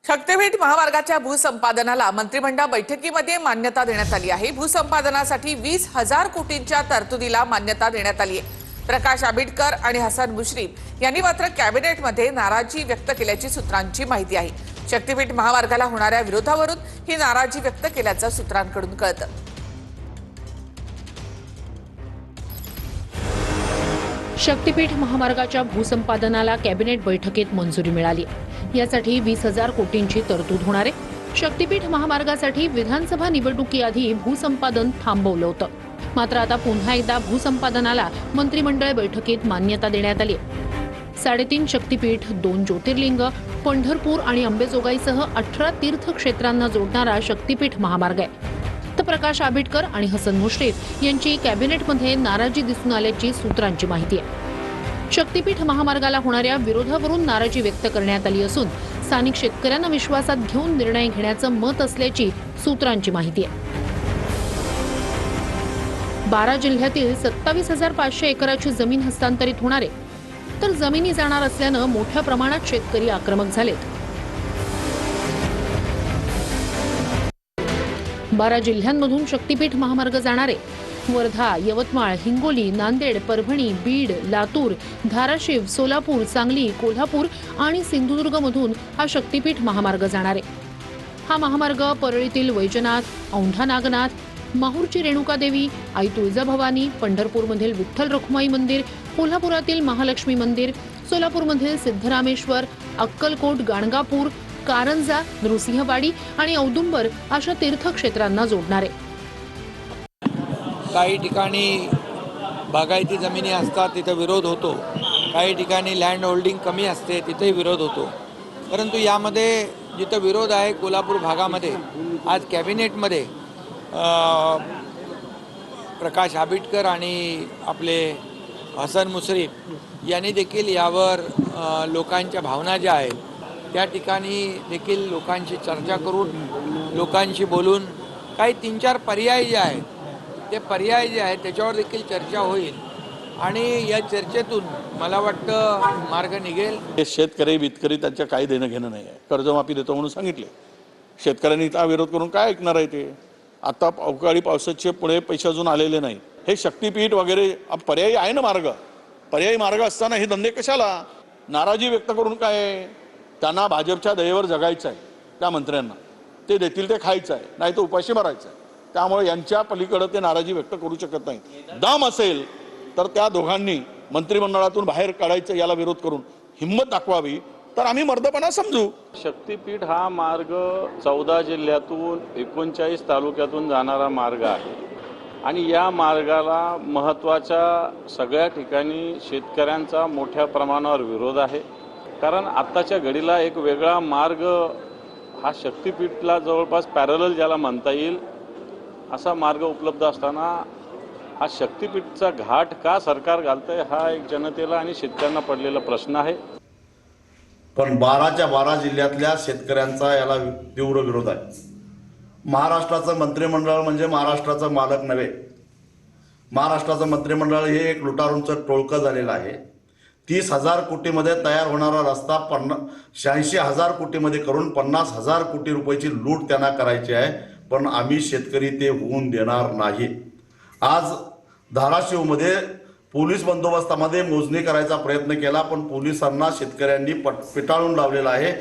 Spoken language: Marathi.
शक्तीपीठ महामार्गाच्या भूसंपादनाला मंत्रिमंडळ बैठकीमध्ये मान्यता देण्यात आली आहे। भूसंपादनासाठी 20,000 कोटींच्या तरतुदीला मान्यता देण्यात आली आहे। प्रकाश आंबेडकर आणि हसन मुश्रीफ यांनी मात्र कॅबिनेटमध्ये नाराजी व्यक्त केल्याची सूत्रांची माहिती आहे। शक्तीपीठ महामार्गाला होणाऱ्या विरोधावरून ही नाराजी व्यक्त केल्याचं सूत्रांकडून कळतं। शक्तीपीठ महामार्गाच्या भूसंपादनाला कॅबिनेट बैठकीत मंजुरी मिळाली। यासाठी 20,000 कोटींची तरतूद होणार आहे। शक्तीपीठ महामार्गासाठी विधानसभा निवडणुकीआधी भूसंपादन थांबवलं होतं, मात्र आता पुन्हा एकदा भूसंपादनाला मंत्रिमंडळ बैठकीत मान्यता देण्यात आली। 3.5 शक्तीपीठ, 2 ज्योतिर्लिंग, पंढरपूर आणि अंबेजोगाईसह 18 तीर्थक्षेत्रांना जोडणारा शक्तीपीठ महामार्ग आहे। तर प्रकाश आंबेडकर आणि हसन मुश्रीफ यांची कॅबिनेटमध्ये नाराजी दिसून आल्याची सूत्रांची माहिती आहे। शक्तीपीठ महामार्गाला होणाऱ्या विरोधावरून नाराजी व्यक्त करण्यात आली असून स्थानिक शेतकऱ्यांना विश्वासात घेऊन निर्णय घेण्याचं मत असल्याची सूत्रांची माहिती आहे। 12 जिल्ह्यातील 27,500 एकराची जमीन हस्तांतरित होणार आहे, तर जमिनी जाणार असल्यानं मोठ्या प्रमाणात शेतकरी आक्रमक झालेत। 12 जिल्ह्यांमधून शक्तीपीठ महामार्ग जाणार आहे। वर्धा, यवतमाळ, हिंगोली, नांदेड, परभणी, बीड, लातूर, धाराशिव, सोलापूर, सांगली, कोल्हापूर आणि सिंधुदुर्गमधून हा शक्तीपीठ महामार्ग जाणार आहे। हा महामार्ग परळीतील वैजनाथ, औंढा नागनाथ, माहूरची रेणुकादेवी, आई तुळजाभवानी, पंढरपूरमधील विठ्ठल रखुमाई मंदिर, कोल्हापुरातील महालक्ष्मी मंदिर, सोलापूरमधील सिद्धरामेश्वर, अक्कलकोट, गाणगापूर, कारंजा, नृसिंहवाडी आणि औदुंबर अशा तीर्थक्षेत्रांना जोडणार आहे। काही ठिकाणी बागायती जमिनी असतात तिथे विरोध होतो, काही ठिकाणी लँड होल्डिंग कमी असते तिथेही विरोध होतो। परंतु यामध्ये जिथं विरोध आहे कोल्हापूर भागामध्ये आज कॅबिनेटमध्ये प्रकाश आंबेडकर आणि आपले हसन मुश्रीफ यांनी देखील यावर लोकांच्या भावना ज्या आहेत त्या ठिकाणी देखील लोकांशी चर्चा करून लोकांशी बोलून काही 3-4 पर्याय जे आहेत ते पर्याय जे आहेत त्याच्यावर देखील चर्चा होईल आणि या चर्चेतून मला वाटतं मार्ग निघेल। शेतकरी वितकरी त्यांच्या काही देणं घेणं नाही आहे। कर्जमाफी देतो म्हणून सांगितले, शेतकऱ्यांनी इथला विरोध करून काय ऐकणार आहे? ते आता अवकाळी पावसाचे पुढे पैसे अजून आलेले नाही। हे शक्तीपीठ वगैरे पर्यायी आहे ना मार्ग, पर्यायी मार्ग असताना हे धंदे कशाला? नाराजी व्यक्त करून काय? त्यांना भाजपच्या दयेवर जगायचं आहे, त्या मंत्र्यांना ते देतील ते खायचं आहे, नाही तर उपाशी मारायचं आहे। त्यामुळे यांच्या पलीकडे ते नाराजी व्यक्त करू शकत नाही। दम असेल तर त्या दोघांनी मंत्रिमंडळातून बाहेर काढायचं, याला विरोध करून हिंमत दाखवावी, तर आम्ही मर्दपणा समजू। शक्तीपीठ हा मार्ग 14 जिल्ह्यातून 39 तालुक्यातून जाणारा मार्ग आहे आणि या मार्गाला महत्त्वाच्या सगळ्या ठिकाणी शेतकऱ्यांचा मोठ्या प्रमाणावर विरोध आहे। कारण आत्ताच्या घडीला एक वेगळा मार्ग हा शक्तीपीठला जवळपास पॅरलल ज्याला म्हणता येईल असा मार्ग उपलब्ध असताना हा शक्तीपीठचा घाट का सरकार घालतंय हा एक जनतेला आणि शेतकऱ्यांना पडलेला प्रश्न आहे। पण 12च्या 12 जिल्ह्यातल्या शेतकऱ्यांचा याला तीव्र विरोध आहे। महाराष्ट्राचं मंत्रिमंडळ म्हणजे महाराष्ट्राचं मालक नव्हे। महाराष्ट्राचं मंत्रिमंडळ हे एक लुटारूंचं टोळकं झालेलं आहे। 30,000 कोटीमध्ये तयार होणारा रस्ता 86,000 कोटीमध्ये करून 50,000 कोटी रुपयाची लूट त्यांना करायची आहे, पण आम्ही शेतकरी ते होऊन देणार नाही। आज धाराशिवमध्ये पोलीस बंदोबस्तामध्ये मोजणी करायचा प्रयत्न केला, पण पोलिसांना शेतकऱ्यांनी पिटाळून लावलेला आहे।